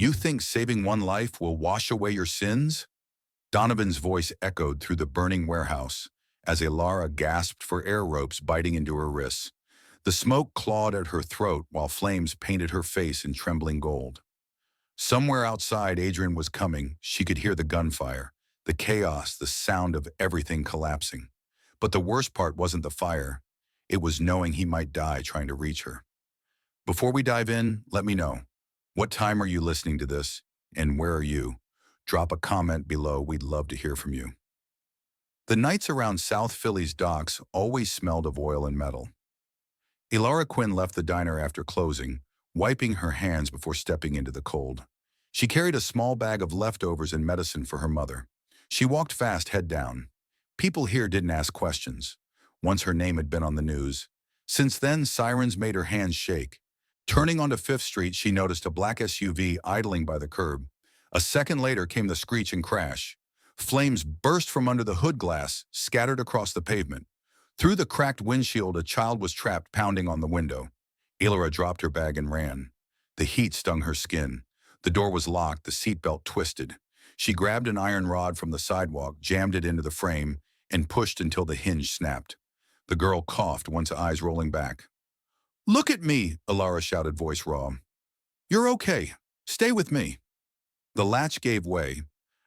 You think saving one life will wash away your sins? Donovan's voice echoed through the burning warehouse as Ilara gasped for air ropes biting into her wrists. The smoke clawed at her throat while flames painted her face in trembling gold. Somewhere outside, Adrian was coming. She could hear the gunfire, the chaos, the sound of everything collapsing. But the worst part wasn't the fire. It was knowing he might die trying to reach her. Before we dive in, let me know. What time are you listening to this? And where are you? Drop a comment below. We'd love to hear from you. The nights around South Philly's docks always smelled of oil and metal. Ilara Quinn left the diner after closing, wiping her hands before stepping into the cold. She carried a small bag of leftovers and medicine for her mother. She walked fast, head down. People here didn't ask questions, once her name had been on the news. Since then, sirens made her hands shake. Turning onto 5th Street, she noticed a black SUV idling by the curb. A second later came the screech and crash. Flames burst from under the hood glass, scattered across the pavement. Through the cracked windshield, a child was trapped, pounding on the window. Ilara dropped her bag and ran. The heat stung her skin. The door was locked, the seatbelt twisted. She grabbed an iron rod from the sidewalk, jammed it into the frame, and pushed until the hinge snapped. The girl coughed, once eyes rolling back. "Look at me," Ilara shouted, voice raw. "You're okay. Stay with me." The latch gave way.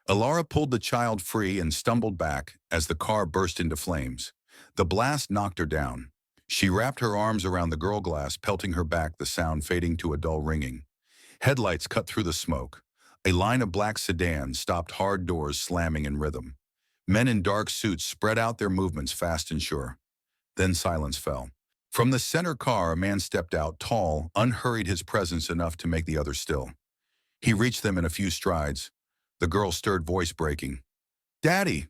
Ilara pulled the child free and stumbled back as the car burst into flames. The blast knocked her down. She wrapped her arms around the girl glass, pelting her back, the sound fading to a dull ringing. Headlights cut through the smoke. A line of black sedans stopped, hard doors slamming in rhythm. Men in dark suits spread out, their movements fast and sure. Then silence fell. From the center car, a man stepped out, tall, unhurried, his presence enough to make the others still. He reached them in a few strides. The girl stirred, voice breaking. "Daddy!"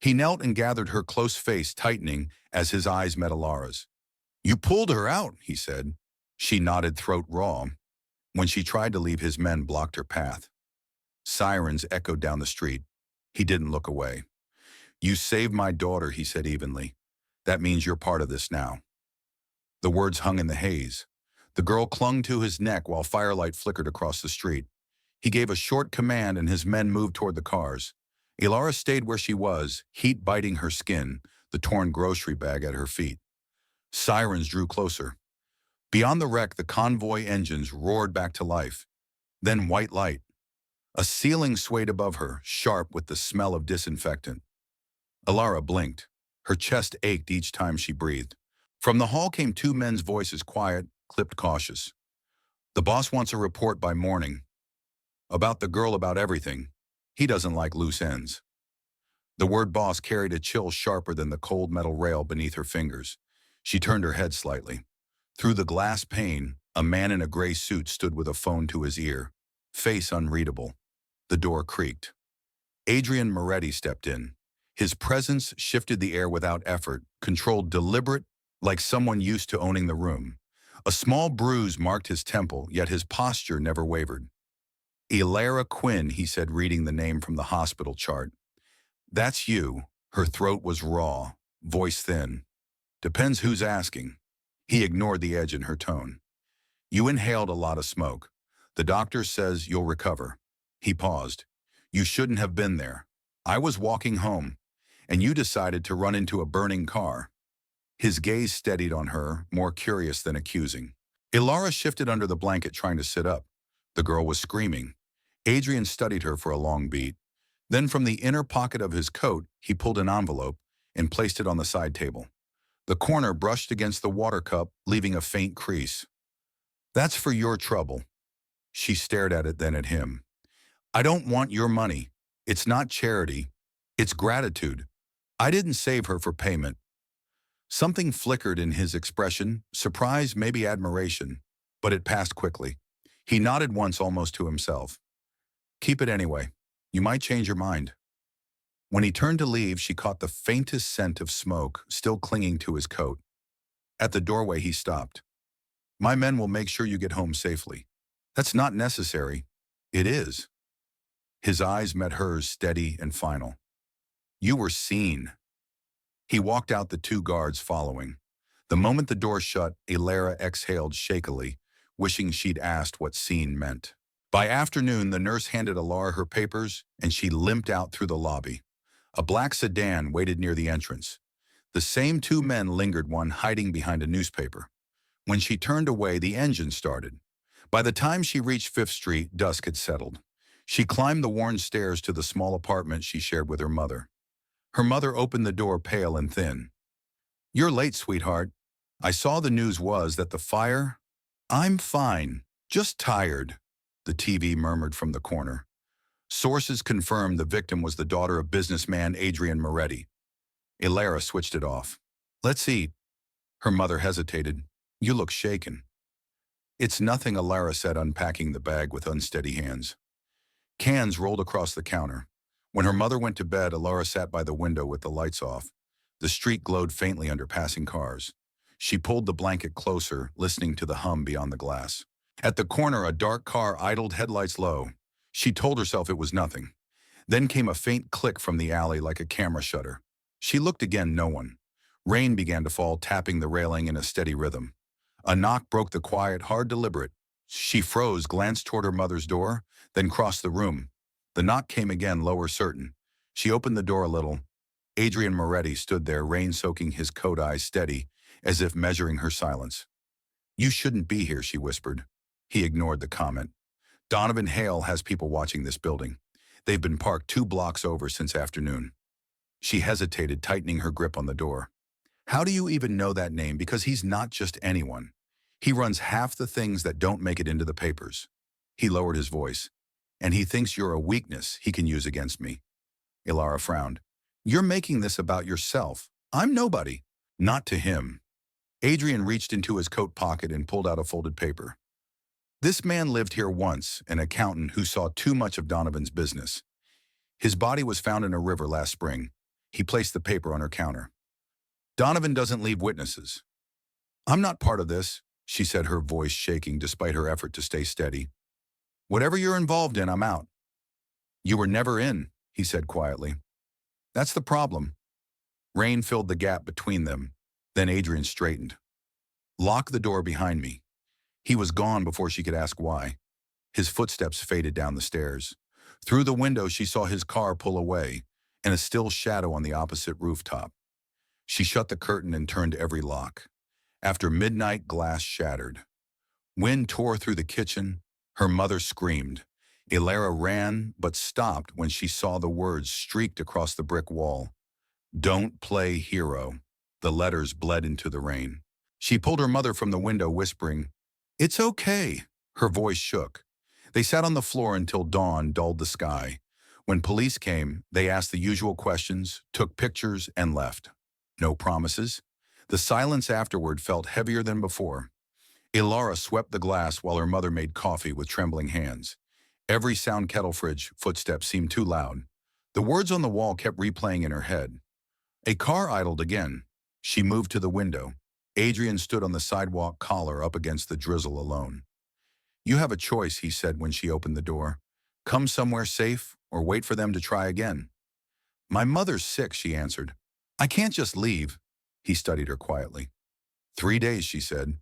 He knelt and gathered her, close face tightening as his eyes met Ilara's. "You pulled her out," he said. She nodded, throat raw. When she tried to leave, his men blocked her path. Sirens echoed down the street. He didn't look away. "You saved my daughter," he said evenly. "That means you're part of this now." The words hung in the haze. The girl clung to his neck while firelight flickered across the street. He gave a short command and his men moved toward the cars. Ilara stayed where she was, heat biting her skin, the torn grocery bag at her feet. Sirens drew closer. Beyond the wreck, the convoy engines roared back to life. Then white light. A ceiling swayed above her, sharp with the smell of disinfectant. Ilara blinked. Her chest ached each time she breathed. From the hall came two men's voices, quiet, clipped, cautious. "The boss wants a report by morning. About the girl, about everything. He doesn't like loose ends." The word boss carried a chill sharper than the cold metal rail beneath her fingers. She turned her head slightly. Through the glass pane, a man in a gray suit stood with a phone to his ear, face unreadable. The door creaked. Adrian Moretti stepped in. His presence shifted the air without effort, controlled, deliberate, like someone used to owning the room. A small bruise marked his temple, yet his posture never wavered. "Ilara Quinn," he said, reading the name from the hospital chart. "That's you." Her throat was raw, voice thin. "Depends who's asking." He ignored the edge in her tone. "You inhaled a lot of smoke. The doctor says you'll recover." He paused. "You shouldn't have been there. I was walking home, and you decided to run into a burning car." His gaze steadied on her, more curious than accusing. Ilara shifted under the blanket, trying to sit up. The girl was screaming. Adrian studied her for a long beat. Then from the inner pocket of his coat, he pulled an envelope and placed it on the side table. The corner brushed against the water cup, leaving a faint crease. "That's for your trouble." She stared at it, then at him. "I don't want your money. It's not charity. It's gratitude. I didn't save her for payment." Something flickered in his expression, surprise, maybe admiration, but it passed quickly. He nodded once, almost to himself. "Keep it anyway. You might change your mind." When he turned to leave, she caught the faintest scent of smoke still clinging to his coat. At the doorway, he stopped. "My men will make sure you get home safely." "That's not necessary." "It is." His eyes met hers, steady and final. "You were seen." He walked out, the two guards following. The moment the door shut, Ilara exhaled shakily, wishing she'd asked what seen meant. By afternoon, the nurse handed Alara her papers, and she limped out through the lobby. A black sedan waited near the entrance. The same two men lingered, one hiding behind a newspaper. When she turned away, the engine started. By the time she reached Fifth Street, dusk had settled. She climbed the worn stairs to the small apartment she shared with her mother. Her mother opened the door, pale and thin. "You're late, sweetheart. I saw the news was that the fire—" "I'm fine, just tired," the TV murmured from the corner. Sources confirmed the victim was the daughter of businessman Adrian Moretti. Alara switched it off. "Let's eat." Her mother hesitated. "You look shaken." "It's nothing," Alara said, unpacking the bag with unsteady hands. Cans rolled across the counter. When her mother went to bed, Alara sat by the window with the lights off. The street glowed faintly under passing cars. She pulled the blanket closer, listening to the hum beyond the glass. At the corner, a dark car idled, headlights low. She told herself it was nothing. Then came a faint click from the alley, like a camera shutter. She looked again, no one. Rain began to fall, tapping the railing in a steady rhythm. A knock broke the quiet, hard, deliberate. She froze, glanced toward her mother's door, then crossed the room. The knock came again, lower, certain. She opened the door a little. Adrian Moretti stood there, rain-soaking his coat, eyes steady, as if measuring her silence. "You shouldn't be here," she whispered. He ignored the comment. "Donovan Hale has people watching this building. They've been parked 2 blocks over since afternoon." She hesitated, tightening her grip on the door. "How do you even know that name? Because he's not just anyone. He runs half the things that don't make it into the papers." He lowered his voice. "And he thinks you're a weakness he can use against me." Alara frowned. "You're making this about yourself. I'm nobody." "Not to him." Adrian reached into his coat pocket and pulled out a folded paper. "This man lived here once, an accountant who saw too much of Donovan's business. His body was found in a river last spring." He placed the paper on her counter. "Donovan doesn't leave witnesses." "I'm not part of this," she said, her voice shaking despite her effort to stay steady. "Whatever you're involved in, I'm out." "You were never in," he said quietly. "That's the problem." Rain filled the gap between them. Then Adrian straightened. "Lock the door behind me." He was gone before she could ask why. His footsteps faded down the stairs. Through the window, she saw his car pull away, and a still shadow on the opposite rooftop. She shut the curtain and turned every lock. After midnight, glass shattered. Wind tore through the kitchen. Her mother screamed. Alara ran, but stopped when she saw the words streaked across the brick wall. "Don't play hero." The letters bled into the rain. She pulled her mother from the window, whispering, "It's okay." Her voice shook. They sat on the floor until dawn dulled the sky. When police came, they asked the usual questions, took pictures, and left. No promises. The silence afterward felt heavier than before. Alara swept the glass while her mother made coffee with trembling hands. Every sound, kettle, fridge, footsteps seemed too loud. The words on the wall kept replaying in her head. A car idled again. She moved to the window. Adrian stood on the sidewalk, collar up against the drizzle, alone. "You have a choice," he said when she opened the door. "Come somewhere safe or wait for them to try again." "My mother's sick," she answered. "I can't just leave." He studied her quietly. 3 days, she said.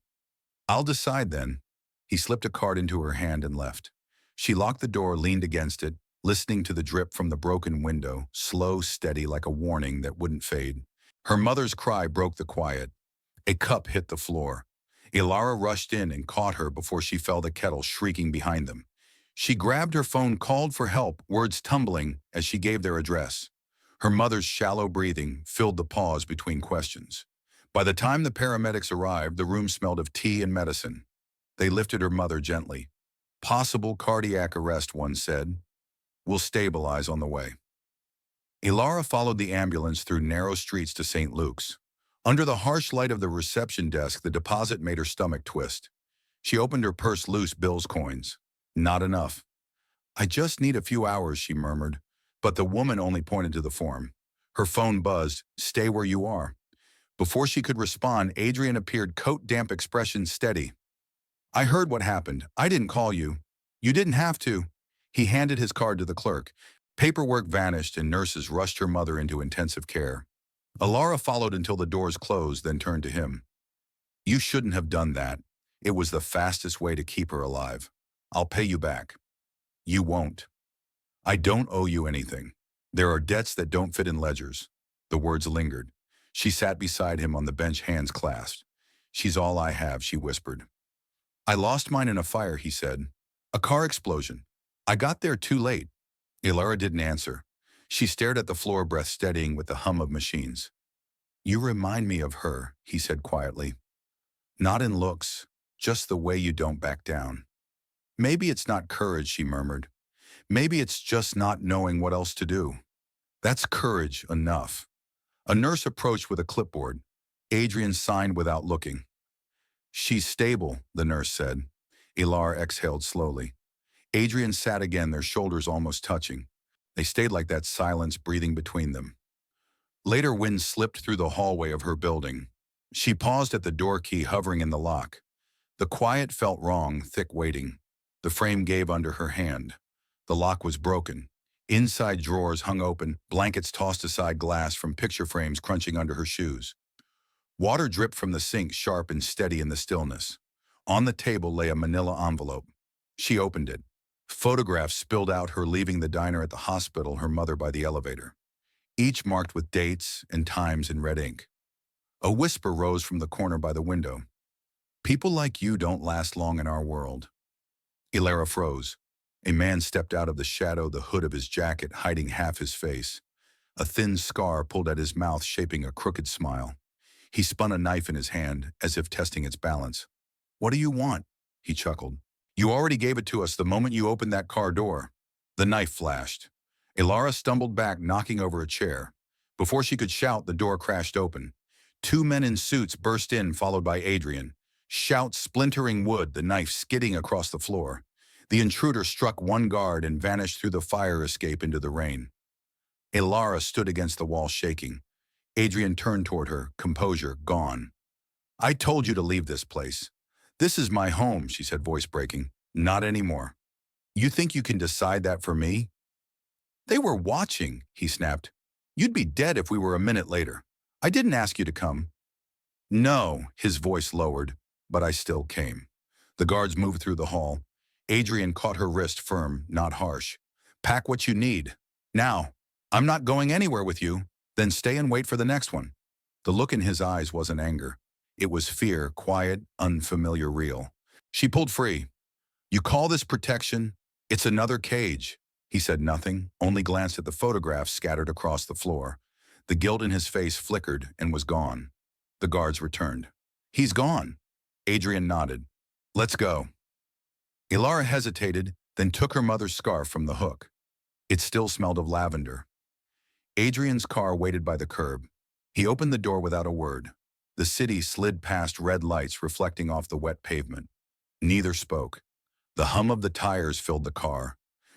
"I'll decide then." He slipped a card into her hand and left. She locked the door, leaned against it, listening to the drip from the broken window, slow, steady, like a warning that wouldn't fade. Her mother's cry broke the quiet. A cup hit the floor. Alara rushed in and caught her before she fell, the kettle shrieking behind them. She grabbed her phone, called for help, words tumbling as she gave their address. Her mother's shallow breathing filled the pause between questions. By the time the paramedics arrived, the room smelled of tea and medicine. They lifted her mother gently. "Possible cardiac arrest," one said. "We'll stabilize on the way." Alara followed the ambulance through narrow streets to St. Luke's. Under the harsh light of the reception desk, the deposit made her stomach twist. She opened her purse, loose bills, coins. Not enough. "I just need a few hours," she murmured, but the woman only pointed to the form. Her phone buzzed. "Stay where you are." Before she could respond, Adrian appeared, coat damp, expression steady. "I heard what happened. I didn't call you." "You didn't have to." He handed his card to the clerk. Paperwork vanished and nurses rushed her mother into intensive care. Alara followed until the doors closed, then turned to him. "You shouldn't have done that. It was the fastest way to keep her alive. I'll pay you back." You won't. I don't owe you anything. There are debts that don't fit in ledgers. The words lingered. She sat beside him on the bench, hands clasped. She's all I have, she whispered. I lost mine in a fire, he said. A car explosion. I got there too late. Ilara didn't answer. She stared at the floor, breath steadying with the hum of machines. You remind me of her, he said quietly. Not in looks, just the way you don't back down. Maybe it's not courage, she murmured. Maybe it's just not knowing what else to do. That's courage enough. A nurse approached with a clipboard. Adrian signed without looking. She's stable, the nurse said. Ilar exhaled slowly. Adrian sat again, their shoulders almost touching. They stayed like that, silence breathing between them. Later, wind slipped through the hallway of her building. She paused at the door key hovering in the lock. The quiet felt wrong, thick waiting. The frame gave under her hand. The lock was broken. Inside drawers hung open, blankets tossed aside, glass from picture frames crunching under her shoes. Water dripped from the sink, sharp and steady in the stillness. On the table lay a manila envelope. She opened it. Photographs spilled out, her leaving the diner, at the hospital, her mother by the elevator. Each marked with dates and times in red ink. A whisper rose from the corner by the window. People like you don't last long in our world. Ilara froze. A man stepped out of the shadow, the hood of his jacket hiding half his face. A thin scar pulled at his mouth, shaping a crooked smile. He spun a knife in his hand, as if testing its balance. What do you want? He chuckled. You already gave it to us the moment you opened that car door. The knife flashed. Ilara stumbled back, knocking over a chair. Before she could shout, the door crashed open. Two men in suits burst in, followed by Adrian. Shouts splintering wood, the knife skidding across the floor. The intruder struck one guard and vanished through the fire escape into the rain. Ilara stood against the wall, shaking. Adrian turned toward her, composure gone. I told you to leave this place. This is my home, she said, voice breaking. Not anymore. You think you can decide that for me? They were watching, he snapped. You'd be dead if we were a minute later. I didn't ask you to come. No, his voice lowered, but I still came. The guards moved through the hall. Adrian caught her wrist, firm, not harsh. Pack what you need. Now, I'm not going anywhere with you. Then stay and wait for the next one. The look in his eyes wasn't anger. It was fear, quiet, unfamiliar, real. She pulled free. You call this protection? It's another cage. He said nothing, only glanced at the photographs scattered across the floor. The guilt in his face flickered and was gone. The guards returned. He's gone. Adrian nodded. Let's go. Ilara hesitated, then took her mother's scarf from the hook. It still smelled of lavender. Adrian's car waited by the curb. He opened the door without a word. The city slid past, red lights reflecting off the wet pavement. Neither spoke. The hum of the tires filled the car.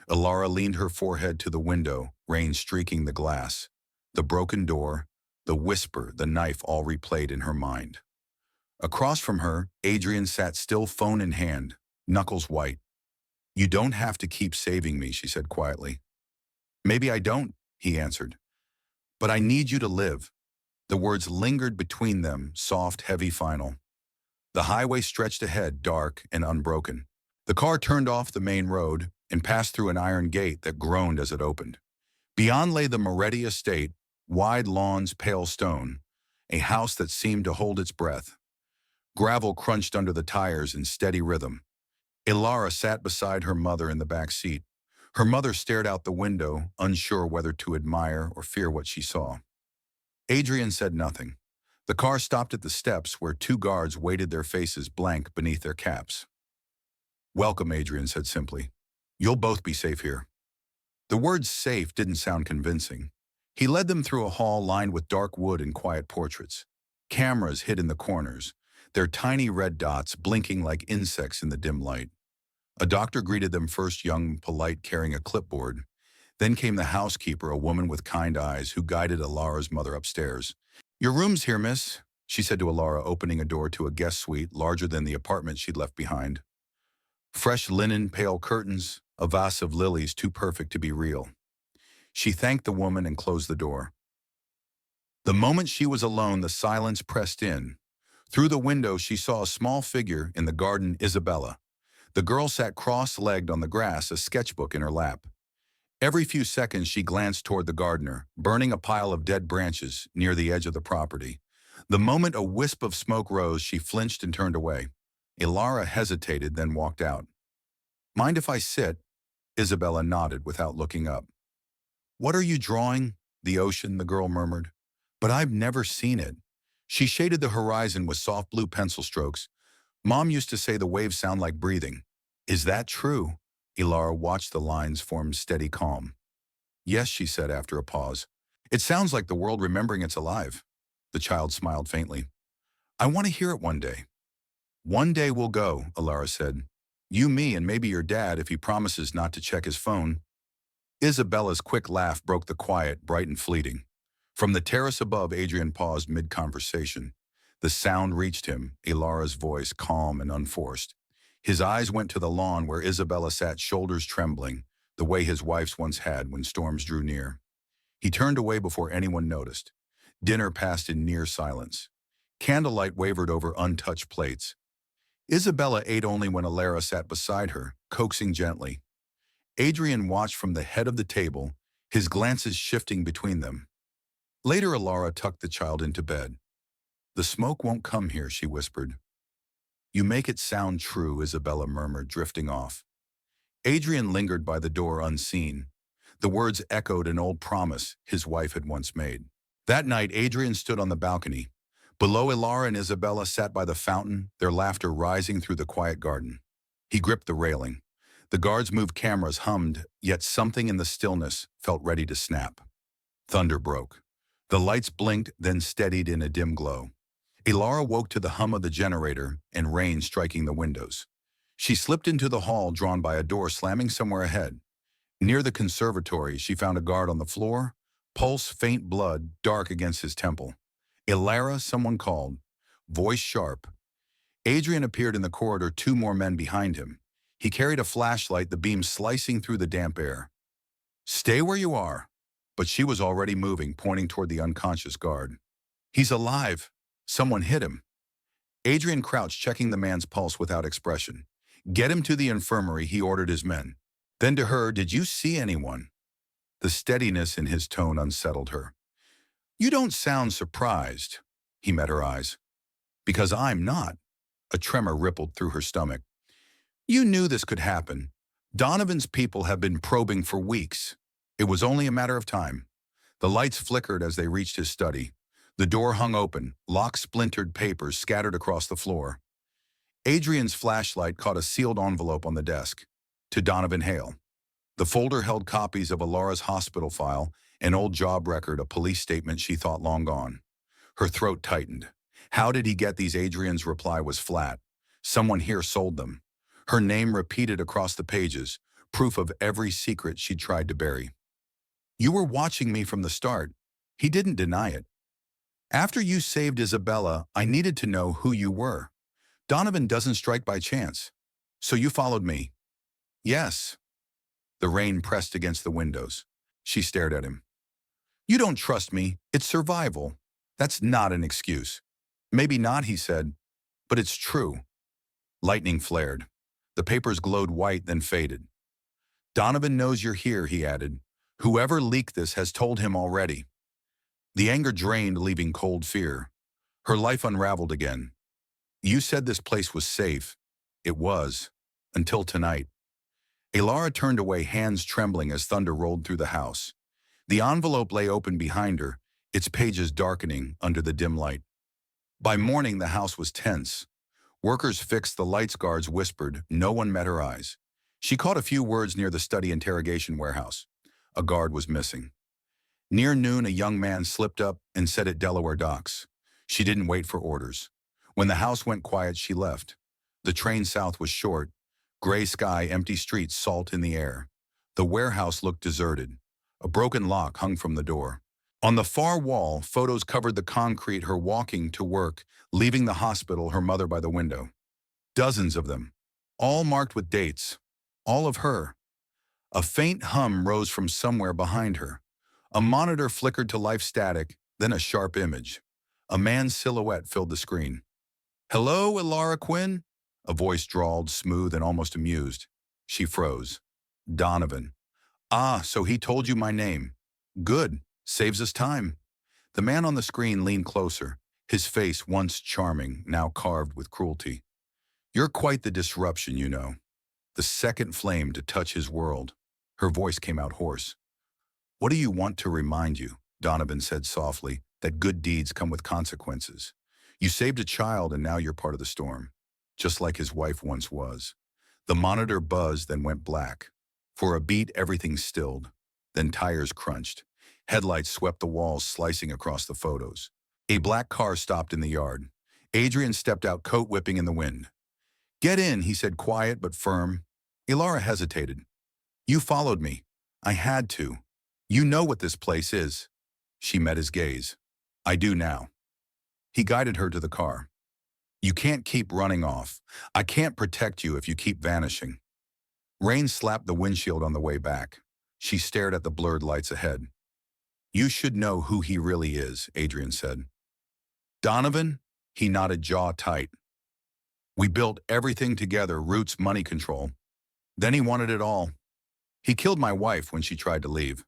Ilara leaned her forehead to the window, rain streaking the glass. The broken door, the whisper, the knife, all replayed in her mind. Across from her, Adrian sat still, phone in hand, knuckles white. You don't have to keep saving me, she said quietly. Maybe I don't, he answered. But I need you to live. The words lingered between them, soft, heavy, final. The highway stretched ahead, dark and unbroken. The car turned off the main road and passed through an iron gate that groaned as it opened. Beyond lay the Moretti estate, wide lawns, pale stone, a house that seemed to hold its breath. Gravel crunched under the tires in steady rhythm. Ilara sat beside her mother in the back seat. Her mother stared out the window, unsure whether to admire or fear what she saw. Adrian said nothing. The car stopped at the steps where two guards waited, their faces blank beneath their caps. Welcome, Adrian said simply. You'll both be safe here. The word safe didn't sound convincing. He led them through a hall lined with dark wood and quiet portraits. Cameras hid in the corners, their tiny red dots blinking like insects in the dim light. A doctor greeted them first, young, polite, carrying a clipboard. Then came the housekeeper, a woman with kind eyes, who guided Ilara's mother upstairs. Your room's here, miss, she said to Ilara, opening a door to a guest suite larger than the apartment she'd left behind. Fresh linen, pale curtains, a vase of lilies too perfect to be real. She thanked the woman and closed the door. The moment she was alone, the silence pressed in. Through the window, she saw a small figure in the garden, Isabella. The girl sat cross-legged on the grass, a sketchbook in her lap. Every few seconds she glanced toward the gardener, burning a pile of dead branches near the edge of the property. The moment a wisp of smoke rose, she flinched and turned away. Ilara hesitated, then walked out. "Mind if I sit?" Isabella nodded without looking up. "What are you drawing?" "The ocean," the girl murmured. "But I've never seen it." She shaded the horizon with soft blue pencil strokes. "Mom used to say the waves sound like breathing." "Is that true?" Ilara watched the lines form steady calm. "Yes," she said after a pause. "It sounds like the world remembering it's alive." The child smiled faintly. "I want to hear it one day." "One day we'll go," Ilara said. "You, me, and maybe your dad if he promises not to check his phone." Isabella's quick laugh broke the quiet, bright and fleeting. From the terrace above, Adrian paused mid-conversation. The sound reached him, Ilara's voice calm and unforced. His eyes went to the lawn where Isabella sat, shoulders trembling, the way his wife's once had when storms drew near. He turned away before anyone noticed. Dinner passed in near silence. Candlelight wavered over untouched plates. Isabella ate only when Ilara sat beside her, coaxing gently. Adrian watched from the head of the table, his glances shifting between them. Later, Ilara tucked the child into bed. "The smoke won't come here," she whispered. "You make it sound true," Isabella murmured, drifting off. Adrian lingered by the door unseen. The words echoed an old promise his wife had once made. That night, Adrian stood on the balcony. Below, Ilara and Isabella sat by the fountain, their laughter rising through the quiet garden. He gripped the railing. The guards' moved cameras hummed, yet something in the stillness felt ready to snap. Thunder broke. The lights blinked, then steadied in a dim glow. Ilara woke to the hum of the generator and rain striking the windows. She slipped into the hall, drawn by a door slamming somewhere ahead. Near the conservatory, she found a guard on the floor, pulse faint, blood dark against his temple. "Ilara," someone called, voice sharp. Adrian appeared in the corridor, two more men behind him. He carried a flashlight, the beam slicing through the damp air. "Stay where you are." But she was already moving, pointing toward the unconscious guard. "He's alive. Someone hit him." Adrian crouched, checking the man's pulse without expression. "Get him to the infirmary," he ordered his men. Then to her, "Did you see anyone?" The steadiness in his tone unsettled her. "You don't sound surprised." He met her eyes. "Because I'm not." A tremor rippled through her stomach. "You knew this could happen. Donovan's people have been probing for weeks. It was only a matter of time." The lights flickered as they reached his study. The door hung open, lock splintered papers scattered across the floor. Adrian's flashlight caught a sealed envelope on the desk. To Donovan Hale. The folder held copies of Ilara's hospital file, an old job record, a police statement she thought long gone. Her throat tightened. How did he get these? Adrian's reply was flat. "Someone here sold them." Her name repeated across the pages, proof of every secret she'd tried to bury. "You were watching me from the start." He didn't deny it. "After you saved Isabella, I needed to know who you were. Donovan doesn't strike by chance. So you followed me." "Yes." The rain pressed against the windows. She stared at him. "You don't trust me. It's survival." "That's not an excuse." "Maybe not," he said, "but it's true." Lightning flared. The papers glowed white, then faded. "Donovan knows you're here," he added. "Whoever leaked this has told him already." The anger drained, leaving cold fear. Her life unraveled again. "You said this place was safe." "It was. Until tonight." Ilara turned away, hands trembling as thunder rolled through the house. The envelope lay open behind her, its pages darkening under the dim light. By morning, the house was tense. Workers fixed the lights, guards whispered. No one met her eyes. She caught a few words near the study interrogation warehouse. A guard was missing. Near noon, a young man slipped up and said at Delaware docks. She didn't wait for orders. When the house went quiet, she left. The train south was short. Gray sky, empty streets, salt in the air. The warehouse looked deserted. A broken lock hung from the door. On the far wall, photos covered the concrete, her walking to work, leaving the hospital, her mother by the window. Dozens of them, all marked with dates. All of her. A faint hum rose from somewhere behind her. A monitor flickered to life static, then a sharp image. A man's silhouette filled the screen. "Hello, Ilara Quinn?" A voice drawled, smooth and almost amused. She froze. Donovan. Ah, so he told you my name. Good. Saves us time. The man on the screen leaned closer, his face once charming, now carved with cruelty. You're quite the disruption, you know. The second flame to touch his world. Her voice came out hoarse. What do you want to remind you? Donovan said softly, that good deeds come with consequences. You saved a child and now you're part of the storm. Just like his wife once was. The monitor buzzed, then went black. For a beat, everything stilled. Then tires crunched. Headlights swept the walls, slicing across the photos. A black car stopped in the yard. Adrian stepped out, coat whipping in the wind. Get in, he said, quiet but firm. Ilara hesitated. You followed me. I had to. You know what this place is. She met his gaze. I do now. He guided her to the car. You can't keep running off. I can't protect you if you keep vanishing. Rain slapped the windshield on the way back. She stared at the blurred lights ahead. You should know who he really is, Adrian said. Donovan? He nodded, jaw tight. We built everything together, roots, money control. Then he wanted it all. He killed my wife when she tried to leave.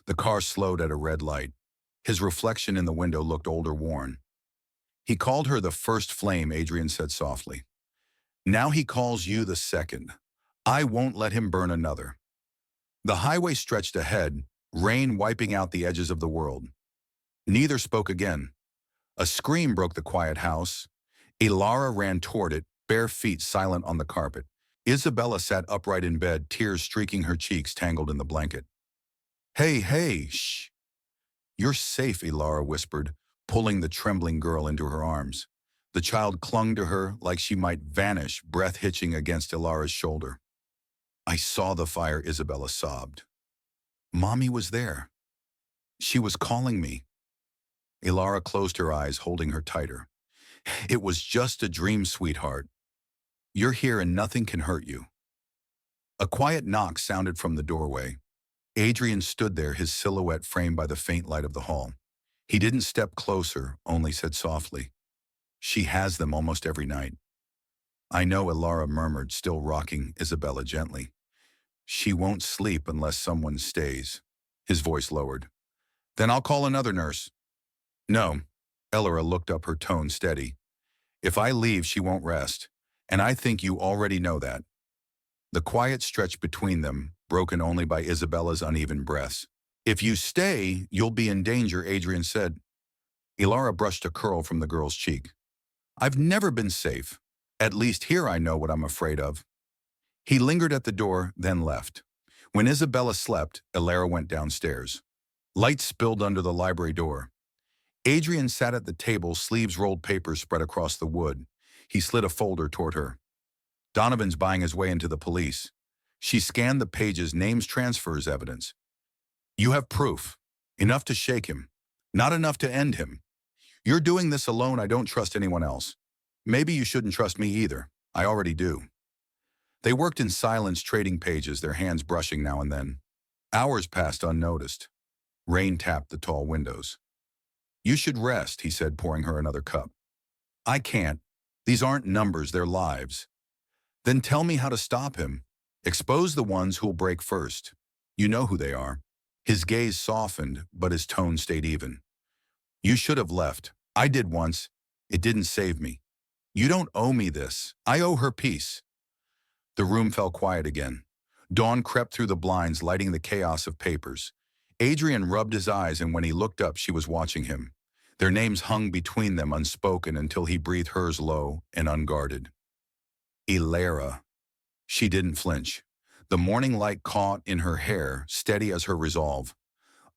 The car slowed at a red light. His reflection in the window looked old or worn. He called her the first flame, Adrian said softly. Now he calls you the second. I won't let him burn another. The highway stretched ahead, rain wiping out the edges of the world. Neither spoke again. A scream broke the quiet house. Ilara ran toward it, bare feet silent on the carpet. Isabella sat upright in bed, tears streaking her cheeks tangled in the blanket. Hey, shh. You're safe, Ilara whispered, pulling the trembling girl into her arms. The child clung to her like she might vanish, breath hitching against Ilara's shoulder. I saw the fire, Isabella sobbed. Mommy was there. She was calling me. Ilara closed her eyes, holding her tighter. It was just a dream, sweetheart. You're here and nothing can hurt you. A quiet knock sounded from the doorway. Adrian stood there, his silhouette framed by the faint light of the hall. He didn't step closer, only said softly, She has them almost every night. I know, Ilara murmured, still rocking Isabella gently. She won't sleep unless someone stays. His voice lowered. Then I'll call another nurse. No. Ilara looked up, her tone steady. If I leave, she won't rest. And I think you already know that. The quiet stretched between them, broken only by Isabella's uneven breaths. If you stay, you'll be in danger, Adrian said. Ilara brushed a curl from the girl's cheek. I've never been safe. At least here I know what I'm afraid of. He lingered at the door, then left. When Isabella slept, Ilara went downstairs. Light spilled under the library door. Adrian sat at the table, sleeves rolled, papers spread across the wood. He slid a folder toward her. Donovan's buying his way into the police. She scanned the pages, names, transfers, evidence. You have proof. Enough to shake him. Not enough to end him. You're doing this alone. I don't trust anyone else. Maybe you shouldn't trust me either. I already do. They worked in silence, trading pages, their hands brushing now and then. Hours passed unnoticed. Rain tapped the tall windows. You should rest, he said, pouring her another cup. I can't. These aren't numbers, they're lives. Then tell me how to stop him. Expose the ones who'll break first. You know who they are. His gaze softened, but his tone stayed even. You should have left. I did once. It didn't save me. You don't owe me this. I owe her peace. The room fell quiet again. Dawn crept through the blinds, lighting the chaos of papers. Adrian rubbed his eyes, and when he looked up, she was watching him. Their names hung between them, unspoken, until he breathed hers low and unguarded. Ilara. She didn't flinch. The morning light caught in her hair, steady as her resolve.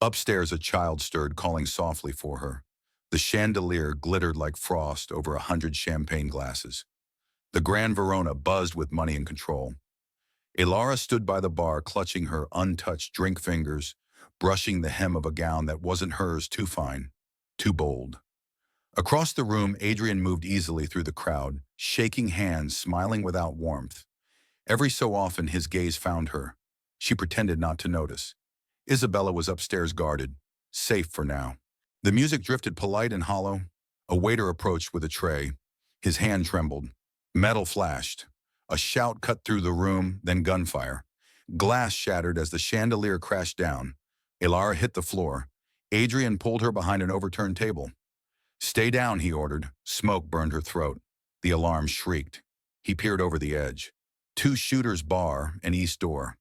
Upstairs, a child stirred, calling softly for her. The chandelier glittered like frost over 100 champagne glasses. The Grand Verona buzzed with money and control. Ilara stood by the bar, clutching her untouched drink fingers, brushing the hem of a gown that wasn't hers, too fine, too bold. Across the room, Adrian moved easily through the crowd, shaking hands, smiling without warmth. Every so often, his gaze found her. She pretended not to notice. Isabella was upstairs, guarded, safe for now. The music drifted polite and hollow. A waiter approached with a tray. His hand trembled. Metal flashed. A shout cut through the room, then gunfire. Glass shattered as the chandelier crashed down. Ilara hit the floor. Adrian pulled her behind an overturned table. "Stay down," he ordered. Smoke burned her throat. The alarm shrieked. He peered over the edge. 2 shooters bar and east door.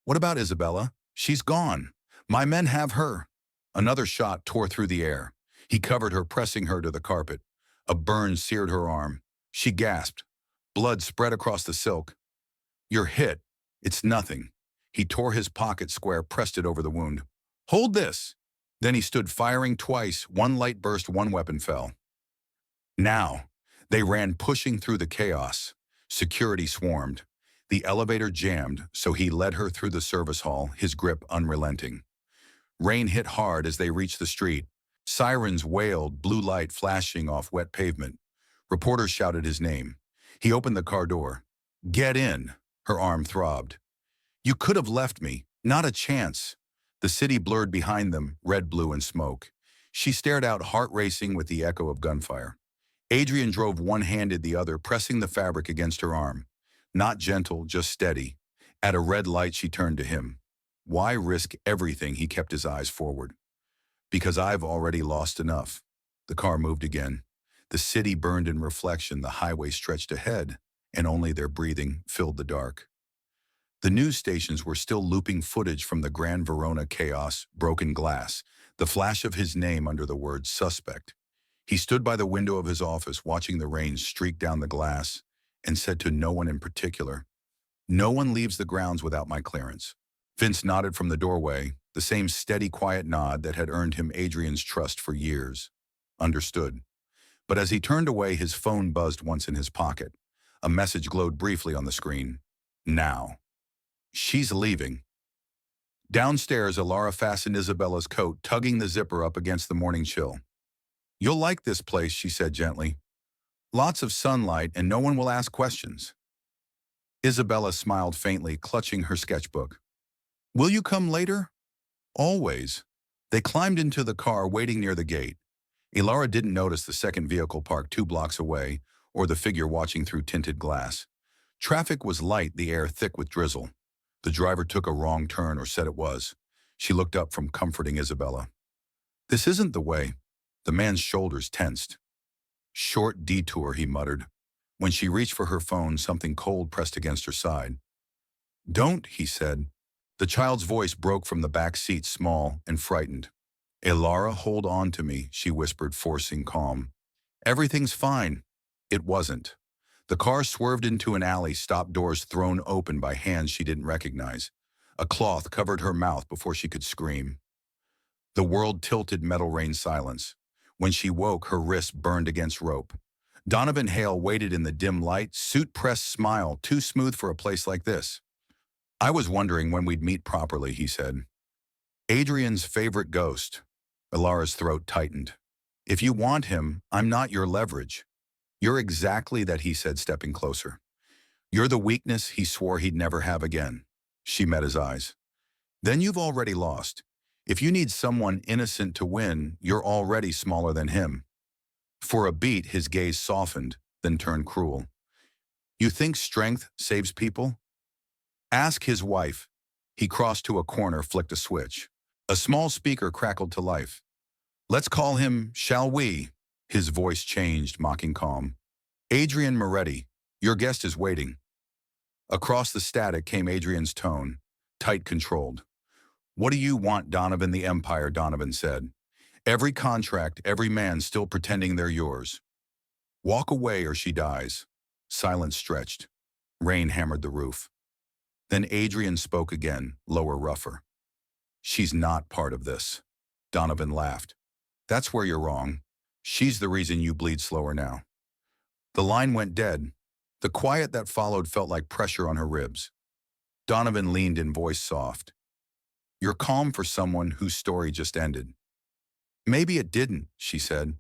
"What about Isabella? She's gone. My men have her." Another shot tore through the air. He covered her, pressing her to the carpet. A burn seared her arm. She gasped. Blood spread across the silk. "You're hit. It's nothing." He tore his pocket square, pressed it over the wound. "Hold this." Then he stood firing twice. One light burst, one weapon fell. Now, they ran, pushing through the chaos. Security swarmed. The elevator jammed, so he led her through the service hall, his grip unrelenting. Rain hit hard as they reached the street. Sirens wailed, blue light flashing off wet pavement. Reporters shouted his name. He opened the car door. "Get in." Her arm throbbed. "You could have left me. Not a chance." The city blurred behind them, red, blue, and smoke. She stared out, heart racing with the echo of gunfire. Adrian drove one-handed, the other pressing the fabric against her arm. Not gentle, just steady. At a red light, she turned to him. Why risk everything? He kept his eyes forward. "Because I've already lost enough." The car moved again. The city burned in reflection, the highway stretched ahead, and only their breathing filled the dark. The news stations were still looping footage from the Grand Verona chaos, broken glass, the flash of his name under the word suspect. He stood by the window of his office, watching the rain streak down the glass, and said to no one in particular, "No one leaves the grounds without my clearance." Vince nodded from the doorway, the same steady, quiet nod that had earned him Adrian's trust for years. Understood. But as he turned away, his phone buzzed once in his pocket. A message glowed briefly on the screen. Now. "She's leaving." Downstairs, Ilara fastened Isabella's coat, tugging the zipper up against the morning chill. "You'll like this place," she said gently. "Lots of sunlight, and no one will ask questions." Isabella smiled faintly, clutching her sketchbook. "Will you come later?" "Always." They climbed into the car, waiting near the gate. Ilara didn't notice the second vehicle parked 2 blocks away, or the figure watching through tinted glass. Traffic was light, the air thick with drizzle. The driver took a wrong turn, or said it was. She looked up from comforting Isabella. "This isn't the way." The man's shoulders tensed. "Short detour," he muttered. When she reached for her phone, something cold pressed against her side. "Don't," he said. The child's voice broke from the back seat, small and frightened. "Ilara, hold on to me," she whispered, forcing calm. "Everything's fine." It wasn't. The car swerved into an alley, stop doors thrown open by hands she didn't recognize. A cloth covered her mouth before she could scream. The world tilted, metal rain silence. When she woke, her wrists burned against rope. Donovan Hale waited in the dim light, suit-pressed smile, too smooth for a place like this. "I was wondering when we'd meet properly," he said. "Adrian's favorite ghost." Ilara's throat tightened. "If you want him, I'm not your leverage." "You're exactly that," he said, stepping closer. "You're the weakness he swore he'd never have again." She met his eyes. "Then you've already lost. If you need someone innocent to win, you're already smaller than him." For a beat, his gaze softened, then turned cruel. "You think strength saves people? Ask his wife." He crossed to a corner, flicked a switch. A small speaker crackled to life. "Let's call him, shall we?" His voice changed, mocking calm. "Adrian Moretti, your guest is waiting." Across the static came Adrian's tone, tight, controlled. "What do you want, Donovan, the Empire?" Donovan said. "Every contract, every man still pretending they're yours. Walk away or she dies." Silence stretched. Rain hammered the roof. Then Adrian spoke again, lower, rougher. "She's not part of this." Donovan laughed. "That's where you're wrong. She's the reason you bleed slower now." The line went dead. The quiet that followed felt like pressure on her ribs. Donovan leaned in, voice soft. "You're calm for someone whose story just ended." "Maybe it didn't," she said.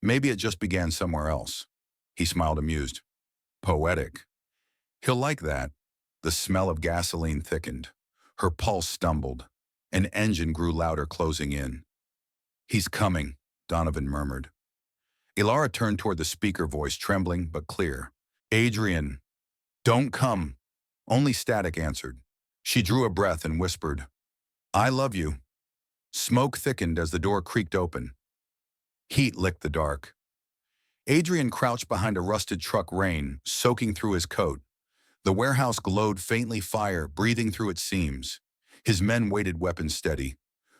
"Maybe it just began somewhere else." He smiled, amused. "Poetic." "He'll like that." The smell of gasoline thickened. Her pulse stumbled. An engine grew louder, closing in. "He's coming," Donovan murmured. Ilara turned toward the speaker, voice trembling but clear. Adrian, don't come. Only static answered. She drew a breath and whispered, I love you. Smoke thickened as the door creaked open. Heat licked the dark. Adrian crouched behind a rusted truck, rain soaking through his coat. The warehouse glowed faintly, fire breathing through its seams. His men waited, weapons steady.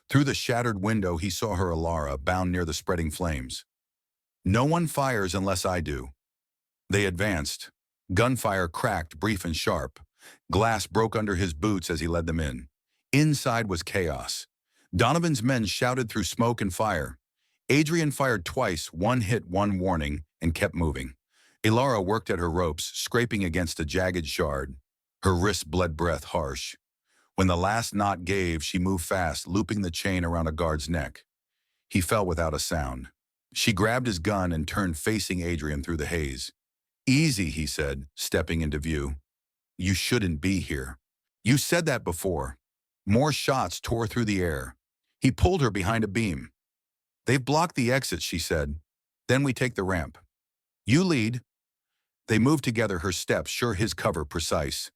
Through the shattered window he saw her, Alara, bound near the spreading flames. No one fires unless I do. They advanced. Gunfire cracked, brief and sharp. Glass broke under his boots as he led them in. Inside was chaos. Donovan's men shouted through smoke and fire. Adrian fired twice, one hit, one warning, and kept moving. Alara worked at her ropes, scraping against a jagged shard. Her wrist bled, breath harsh. When the last knot gave, she moved fast, looping the chain around a guard's neck. He fell without a sound. She grabbed his gun and turned, facing Adrian through the haze. Easy, he said, stepping into view. You shouldn't be here. You said that before. More shots tore through the air. He pulled her behind a beam. They've blocked the exit, she said. Then we take the ramp. You lead. They moved together, her steps sure, his cover precise.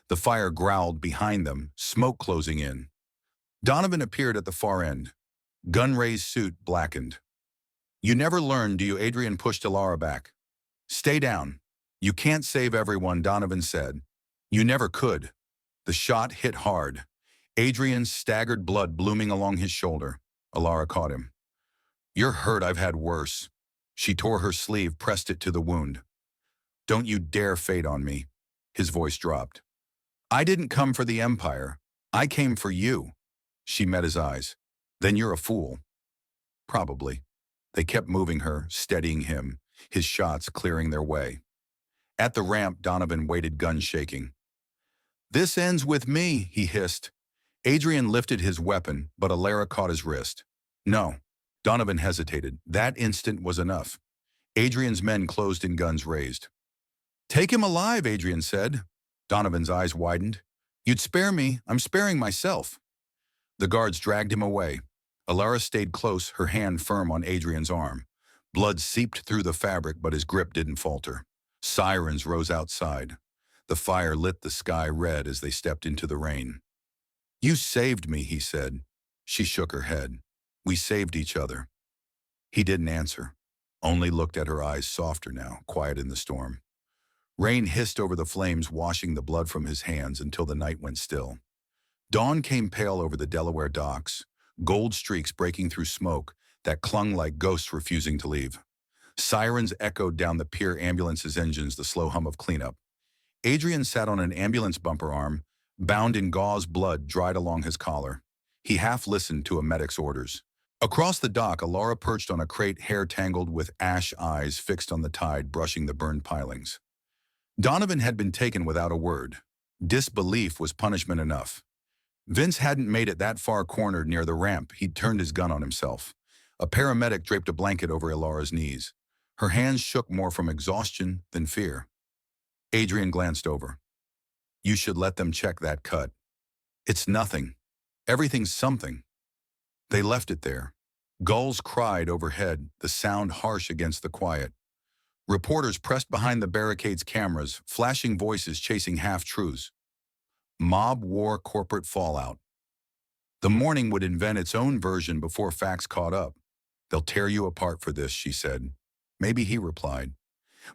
The fire growled behind them, smoke closing in. Donovan appeared at the far end. Gun-raised suit blackened. You never learn, do you? Adrian pushed Alara back. Stay down. You can't save everyone, Donovan said. You never could. The shot hit hard. Adrian staggered, blood blooming along his shoulder. Alara caught him. You're hurt, I've had worse. She tore her sleeve, pressed it to the wound. Don't you dare fade on me. His voice dropped. I didn't come for the Empire. I came for you. She met his eyes. Then you're a fool. Probably. They kept moving her, steadying him, his shots clearing their way. At the ramp, Donovan waited, gun shaking. This ends with me, he hissed. Adrian lifted his weapon, but Alara caught his wrist. No. Donovan hesitated. That instant was enough. Adrian's men closed in, guns raised. Take him alive, Adrian said. Donovan's eyes widened. You'd spare me, I'm sparing myself. The guards dragged him away. Alara stayed close, her hand firm on Adrian's arm. Blood seeped through the fabric, but his grip didn't falter. Sirens rose outside. The fire lit the sky red as they stepped into the rain. You saved me, he said. She shook her head. We saved each other. He didn't answer, only looked at her, eyes softer now, quiet in the storm. Rain hissed over the flames, washing the blood from his hands until the night went still. Dawn came pale over the Delaware docks, gold streaks breaking through smoke that clung like ghosts refusing to leave. Sirens echoed down the pier, ambulances' engines, the slow hum of cleanup. Adrian sat on an ambulance bumper arm, bound in gauze, blood dried along his collar. He half listened to a medic's orders. Across the dock, Alara perched on a crate, hair tangled with ash, eyes fixed on the tide, brushing the burned pilings. Donovan had been taken without a word. Disbelief was punishment enough. Vince hadn't made it that far, cornered near the ramp. He'd turned his gun on himself. A paramedic draped a blanket over Alara's knees. Her hands shook more from exhaustion than fear. Adrian glanced over. You should let them check that cut. It's nothing. Everything's something. They left it there. Gulls cried overhead, the sound harsh against the quiet. Reporters pressed behind the barricades, cameras, flashing voices chasing half-truths. Mob war, corporate fallout. The morning would invent its own version before facts caught up. They'll tear you apart for this, she said. Maybe, he replied.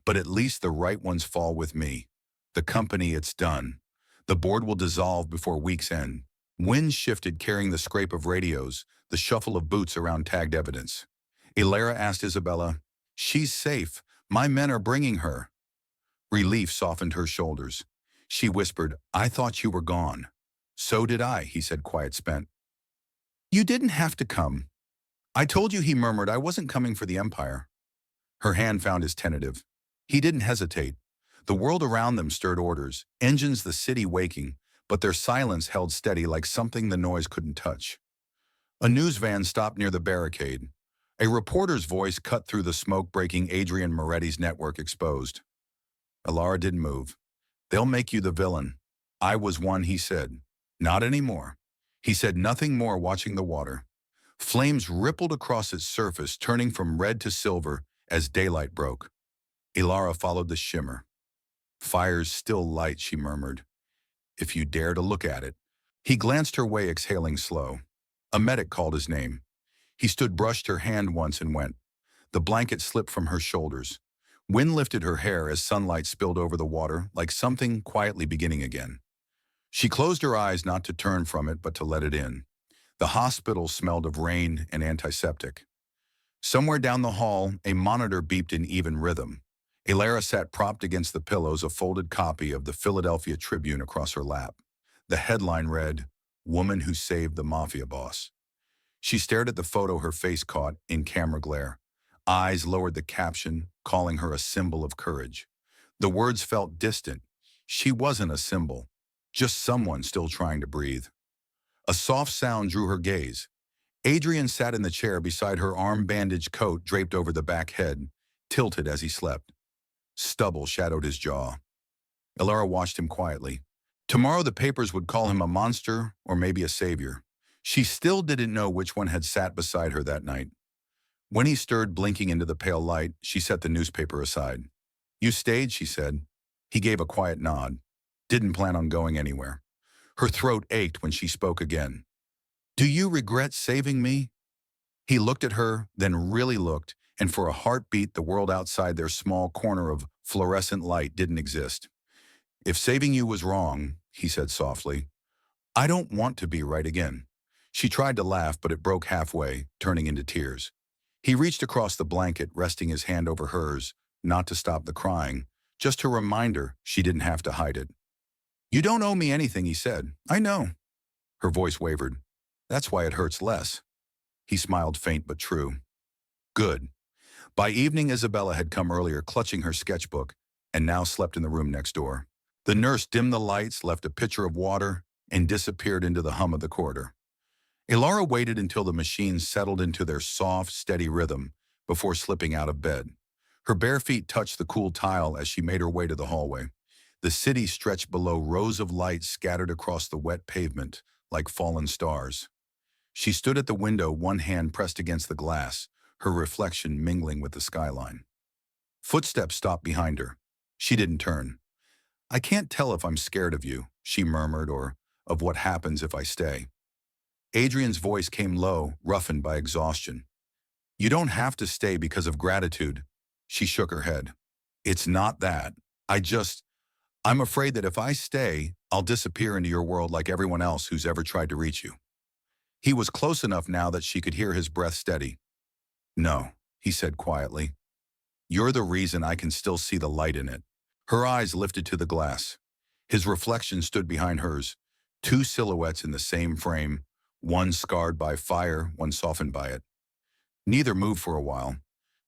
But at least the right ones fall with me. The company, it's done. The board will dissolve before week's end. Winds shifted, carrying the scrape of radios, the shuffle of boots around tagged evidence. Alara asked Isabella, She's safe. My men are bringing her. Relief softened her shoulders. She whispered, I thought you were gone. So did I, he said, quiet, spent. You didn't have to come. I told you, he murmured, I wasn't coming for the Empire. Her hand found his tentative. He didn't hesitate. The world around them stirred orders, engines, the city waking, but their silence held steady like something the noise couldn't touch. A news van stopped near the barricade. A reporter's voice cut through the smoke, breaking Adrian Moretti's network exposed. Alara didn't move. They'll make you the villain. I was one, he said. Not anymore. He said nothing more, watching the water. Flames rippled across its surface, turning from red to silver as daylight broke. Alara followed the shimmer. Fire's still light, she murmured. If you dare to look at it. He glanced her way, exhaling slow. A medic called his name. He stood, brushed her hand once and went. The blanket slipped from her shoulders. Wind lifted her hair as sunlight spilled over the water, like something quietly beginning again. She closed her eyes, not to turn from it, but to let it in. The hospital smelled of rain and antiseptic. Somewhere down the hall, a monitor beeped in even rhythm. Elara sat propped against the pillows, a folded copy of the Philadelphia Tribune across her lap. The headline read, "Woman Who Saved the Mafia Boss." She stared at the photo her face caught in camera glare. Eyes lowered the caption, calling her a symbol of courage. The words felt distant. She wasn't a symbol, just someone still trying to breathe. A soft sound drew her gaze. Adrian sat in the chair beside her, arm-bandaged coat draped over the back head, tilted as he slept. Stubble shadowed his jaw. Elara watched him quietly. Tomorrow the papers would call him a monster or maybe a savior. She still didn't know which one had sat beside her that night. When he stirred, blinking into the pale light, she set the newspaper aside. "You stayed," she said. He gave a quiet nod. Didn't plan on going anywhere. Her throat ached when she spoke again. "Do you regret saving me?" He looked at her, then really looked, and for a heartbeat the world outside their small corner of fluorescent light didn't exist. "If saving you was wrong," he said softly, "I don't want to be right again." She tried to laugh, but it broke halfway, turning into tears. He reached across the blanket, resting his hand over hers, not to stop the crying, just to remind her she didn't have to hide it. "You don't owe me anything," he said. "I know." Her voice wavered. "That's why it hurts less." He smiled, faint but true. "Good." By evening, Isabella had come earlier, clutching her sketchbook, and now slept in the room next door. The nurse dimmed the lights, left a pitcher of water, and disappeared into the hum of the corridor. Elara waited until the machines settled into their soft, steady rhythm before slipping out of bed. Her bare feet touched the cool tile as she made her way to the hallway. The city stretched below, rows of lights scattered across the wet pavement like fallen stars. She stood at the window, one hand pressed against the glass, her reflection mingling with the skyline. Footsteps stopped behind her. She didn't turn. "I can't tell if I'm scared of you," she murmured, "or of what happens if I stay." Adrian's voice came low, roughened by exhaustion. "You don't have to stay because of gratitude." She shook her head. "It's not that. I'm afraid that if I stay, I'll disappear into your world like everyone else who's ever tried to reach you." He was close enough now that she could hear his breath steady. "No," he said quietly. "You're the reason I can still see the light in it." Her eyes lifted to the glass. His reflection stood behind hers, two silhouettes in the same frame, one scarred by fire, one softened by it. Neither moved for a while.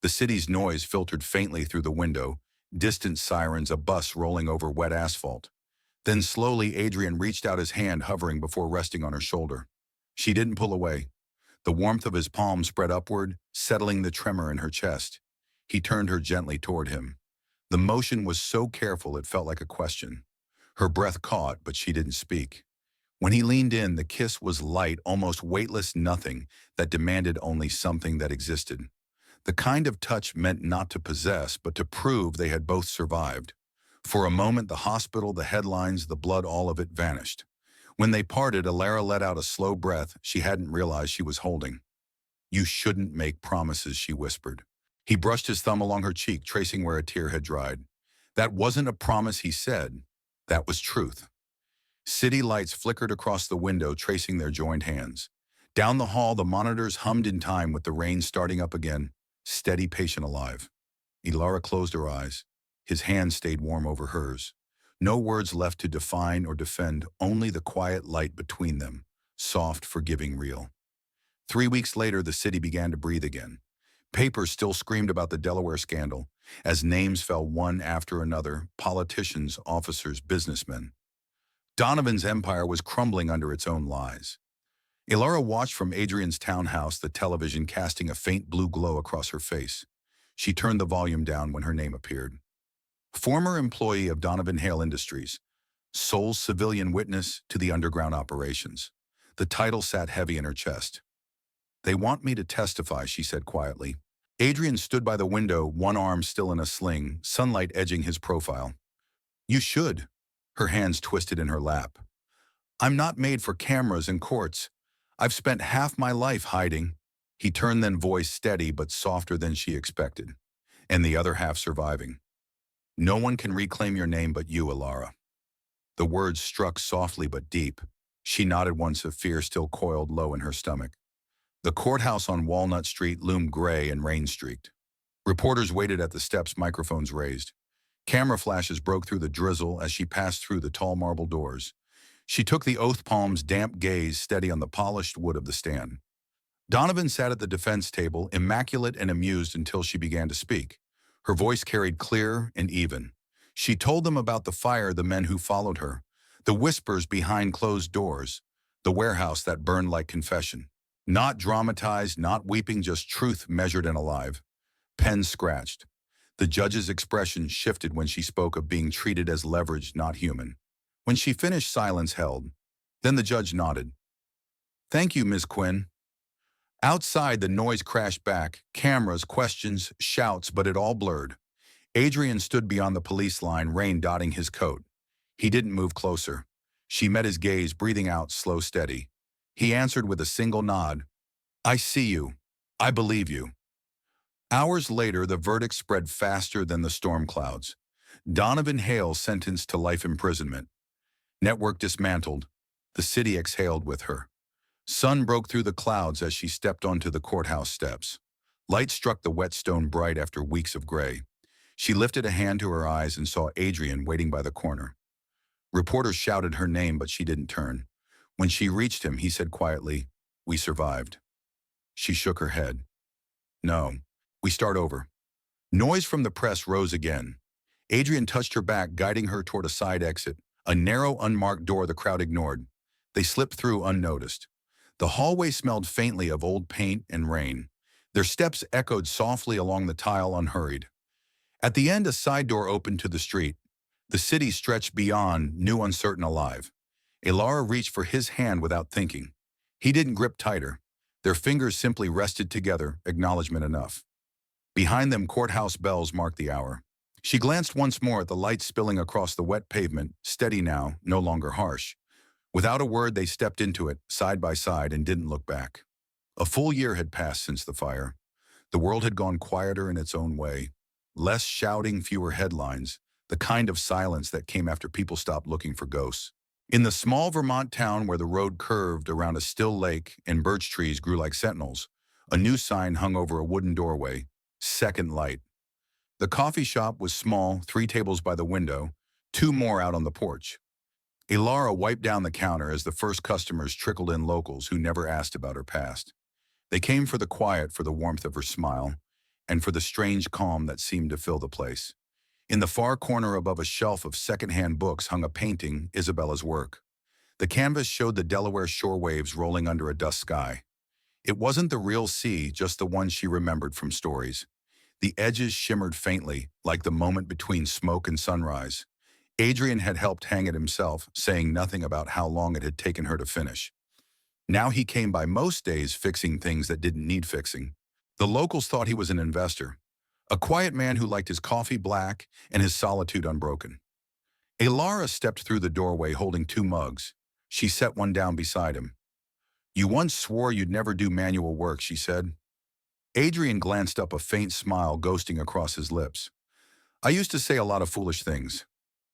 The city's noise filtered faintly through the window, distant sirens, a bus rolling over wet asphalt. Then slowly Adrian reached out his hand, hovering before resting on her shoulder. She didn't pull away. The warmth of his palm spread upward, settling the tremor in her chest. He turned her gently toward him. The motion was so careful it felt like a question. Her breath caught, but she didn't speak. When he leaned in, the kiss was light, almost weightless, nothing that demanded only something that existed. The kind of touch meant not to possess, but to prove they had both survived. For a moment, the hospital, the headlines, the blood, all of it vanished. When they parted, Elara let out a slow breath she hadn't realized she was holding. "You shouldn't make promises," she whispered. He brushed his thumb along her cheek, tracing where a tear had dried. "That wasn't a promise," he said. "That was truth." City lights flickered across the window, tracing their joined hands. Down the hall, the monitors hummed in time with the rain starting up again, steady, patient, alive. Elara closed her eyes. His hand stayed warm over hers. No words left to define or defend, only the quiet light between them, soft, forgiving, real. 3 weeks later, the city began to breathe again. Papers still screamed about the Delaware scandal, as names fell one after another, politicians, officers, businessmen. Donovan's empire was crumbling under its own lies. Elara watched from Adrian's townhouse, the television casting a faint blue glow across her face. She turned the volume down when her name appeared. Former employee of Donovan Hale Industries, sole civilian witness to the underground operations. The title sat heavy in her chest. "They want me to testify," she said quietly. Adrian stood by the window, one arm still in a sling, sunlight edging his profile. You should. Her hands twisted in her lap. I'm not made for cameras and courts. I've spent half my life hiding. He turned, then, voice steady but softer than she expected, and the other half surviving. No one can reclaim your name but you, Alara. The words struck softly but deep. She nodded once, a fear still coiled low in her stomach. The courthouse on Walnut Street loomed gray and rain-streaked. Reporters waited at the steps, microphones raised. Camera flashes broke through the drizzle as she passed through the tall marble doors. She took the oath palm's damp gaze steady on the polished wood of the stand. Donovan sat at the defense table, immaculate and amused, until she began to speak. Her voice carried clear and even. She told them about the fire, the men who followed her, the whispers behind closed doors, the warehouse that burned like confession. Not dramatized, not weeping, just truth measured and alive. Pen scratched. The judge's expression shifted when she spoke of being treated as leverage, not human. When she finished, silence held. Then the judge nodded. Thank you, Ms. Quinn. Outside, the noise crashed back, cameras, questions, shouts, but it all blurred. Adrian stood beyond the police line, rain dotting his coat. He didn't move closer. She met his gaze, breathing out, slow, steady. He answered with a single nod. I see you. I believe you. Hours later, the verdict spread faster than the storm clouds. Donovan Hale sentenced to life imprisonment. Network dismantled. The city exhaled with her. Sun broke through the clouds as she stepped onto the courthouse steps. Light struck the wet stone bright after weeks of gray. She lifted a hand to her eyes and saw Adrian waiting by the corner. Reporters shouted her name, but she didn't turn. When she reached him, he said quietly, "We survived." She shook her head. "No, we start over." Noise from the press rose again. Adrian touched her back, guiding her toward a side exit, a narrow, unmarked door the crowd ignored. They slipped through unnoticed. The hallway smelled faintly of old paint and rain. Their steps echoed softly along the tile, unhurried. At the end, a side door opened to the street. The city stretched beyond, new, uncertain, alive. Alara reached for his hand without thinking. He didn't grip tighter. Their fingers simply rested together, acknowledgement enough. Behind them, courthouse bells marked the hour. She glanced once more at the light spilling across the wet pavement, steady now, no longer harsh. Without a word, they stepped into it, side by side, and didn't look back. A full year had passed since the fire. The world had gone quieter in its own way. Less shouting, fewer headlines, the kind of silence that came after people stopped looking for ghosts. In the small Vermont town where the road curved around a still lake and birch trees grew like sentinels, a new sign hung over a wooden doorway, "Second Light." The coffee shop was small, 3 tables by the window, 2 more out on the porch. Alara wiped down the counter as the first customers trickled in, locals who never asked about her past. They came for the quiet, for the warmth of her smile, and for the strange calm that seemed to fill the place. In the far corner above a shelf of secondhand books hung a painting, Isabella's work. The canvas showed the Delaware shore waves rolling under a dusk sky. It wasn't the real sea, just the one she remembered from stories. The edges shimmered faintly, like the moment between smoke and sunrise. Adrian had helped hang it himself, saying nothing about how long it had taken her to finish. Now he came by most days fixing things that didn't need fixing. The locals thought he was an investor, a quiet man who liked his coffee black and his solitude unbroken. Alara stepped through the doorway holding 2 mugs. She set one down beside him. "You once swore you'd never do manual work," she said. Adrian glanced up, a faint smile ghosting across his lips. "I used to say a lot of foolish things."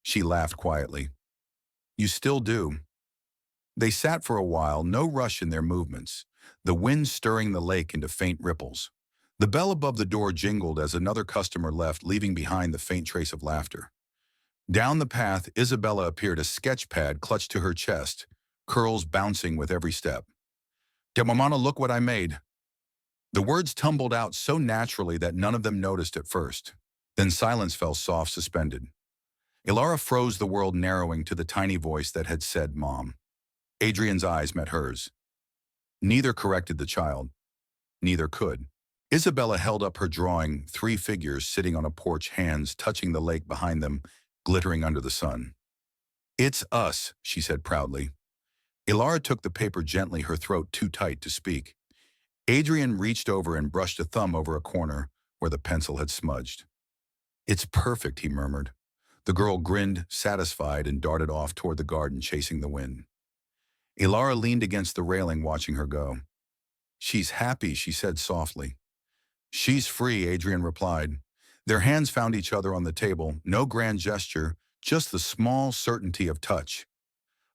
She laughed quietly. "You still do." They sat for a while, no rush in their movements, the wind stirring the lake into faint ripples. The bell above the door jingled as another customer left, leaving behind the faint trace of laughter. Down the path, Isabella appeared, a sketch pad clutched to her chest, curls bouncing with every step. "Demamana, look what I made." The words tumbled out so naturally that none of them noticed at first. Then silence fell soft, suspended. Alara froze, the world narrowing to the tiny voice that had said, "Mom." Adrian's eyes met hers. Neither corrected the child. Neither could. Isabella held up her drawing, 3 figures sitting on a porch, hands touching the lake behind them, glittering under the sun. "It's us," she said proudly. Alara took the paper gently, her throat too tight to speak. Adrian reached over and brushed a thumb over a corner where the pencil had smudged. "It's perfect," he murmured. The girl grinned, satisfied, and darted off toward the garden, chasing the wind. Ilara leaned against the railing, watching her go. "She's happy," she said softly. "She's free," Adrian replied. Their hands found each other on the table, no grand gesture, just the small certainty of touch.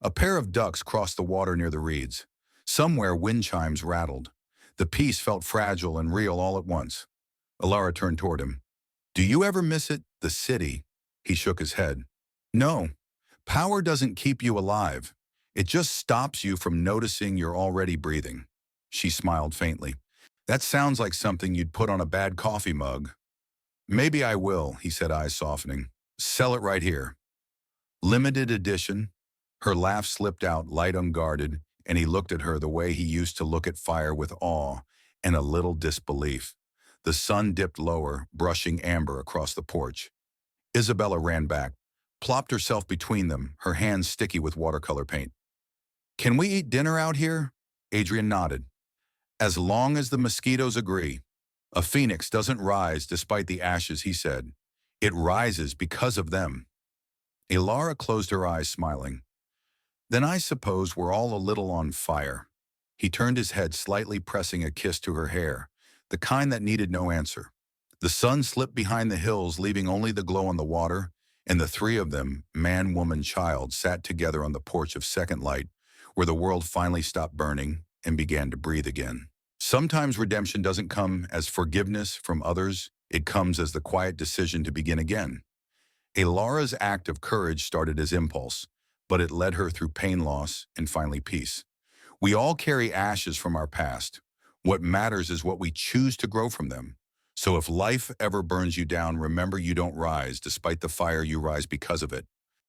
A pair of ducks crossed the water near the reeds. Somewhere wind chimes rattled. The peace felt fragile and real all at once. Ilara turned toward him. "Do you ever miss it, the city?" He shook his head. "No. Power doesn't keep you alive. It just stops you from noticing you're already breathing." She smiled faintly. "That sounds like something you'd put on a bad coffee mug." "Maybe I will," he said, eyes softening. "Sell it right here." "Limited edition." Her laugh slipped out, light unguarded, and he looked at her the way he used to look at fire, with awe and a little disbelief. The sun dipped lower, brushing amber across the porch. Isabella ran back, plopped herself between them, her hands sticky with watercolor paint. "Can we eat dinner out here?" Adrian nodded. "As long as the mosquitoes agree." "A phoenix doesn't rise despite the ashes," he said. "It rises because of them." Ilara closed her eyes, smiling. "Then I suppose we're all a little on fire." He turned his head, slightly pressing a kiss to her hair, the kind that needed no answer. The sun slipped behind the hills, leaving only the glow on the water, and the three of them, man, woman, child, sat together on the porch of Second Light, where the world finally stopped burning and began to breathe again. Sometimes redemption doesn't come as forgiveness from others, it comes as the quiet decision to begin again. Ilara's act of courage started as impulse, but it led her through pain, loss, and finally peace. We all carry ashes from our past. What matters is what we choose to grow from them. So if life ever burns you down, remember you don't rise despite the fire, you rise because of it.